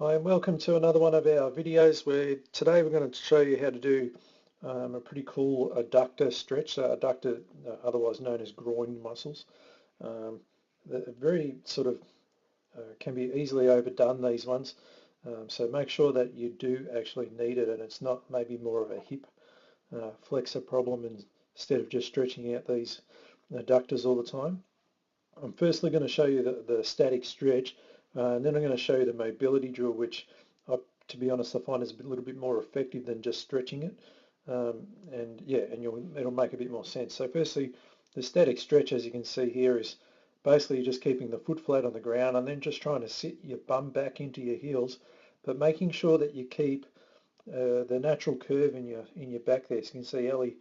Hi and welcome to another one of our videos where today we're going to show you how to do a pretty cool adductor stretch. Adductor, otherwise known as groin muscles. They're very sort of can be easily overdone, these ones. So make sure that you do actually need it and it's not maybe more of a hip flexor problem instead of just stretching out these adductors all the time. I'm firstly going to show you the static stretch, and then I'm going to show you the mobility drill, which to be honest I find is a little bit more effective than just stretching it, and it'll make a bit more sense. So firstly, the static stretch, as you can see here, is basically just keeping the foot flat on the ground and then just trying to sit your bum back into your heels, but making sure that you keep the natural curve in your back there. So you can see Ellie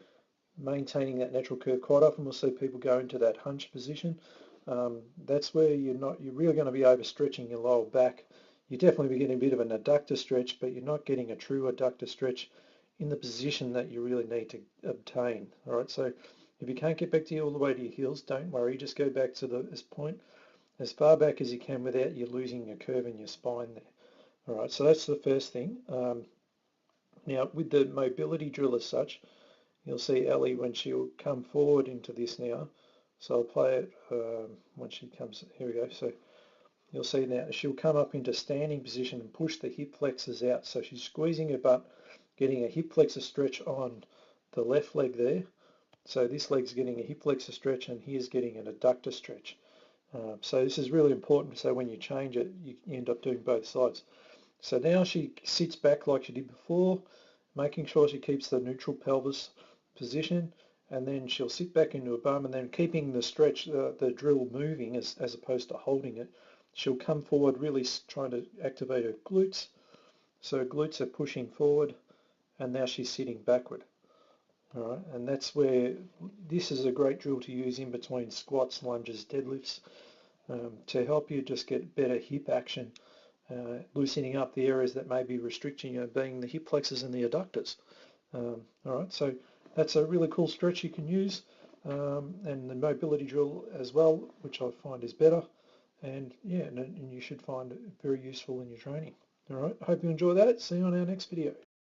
maintaining that natural curve. Quite often we'll see people go into that hunch position. That's where you're really going to be overstretching your lower back. You definitely be getting a bit of an adductor stretch, but you're not getting a true adductor stretch in the position that you really need to obtain. All right, so if you can't get back to all the way to your heels, don't worry, just go back to this point as far back as you can without you losing your curve in your spine there. All right, so that's the first thing. Now with the mobility drill as such, you'll see Ellie when she'll come forward into this now. So I'll play it when she comes, here we go. So you'll see now she'll come up into standing position and push the hip flexors out. So she's squeezing her butt, getting a hip flexor stretch on the left leg there. So this leg's getting a hip flexor stretch and here's getting an adductor stretch. So this is really important, so when you change it, you end up doing both sides. So now she sits back like she did before, making sure she keeps the neutral pelvis position, and then she'll sit back into her bum and then keeping the stretch, the drill moving as opposed to holding it. She'll come forward really trying to activate her glutes. So her glutes are pushing forward and now she's sitting backward. All right, and that's where this is a great drill to use in between squats, lunges, deadlifts, to help you just get better hip action, loosening up the areas that may be restricting you, being the hip flexors and the adductors. All right, so that's a really cool stretch you can use, and the mobility drill as well, which I find is better, and yeah, and you should find it very useful in your training. All right, hope you enjoy that. See you on our next video.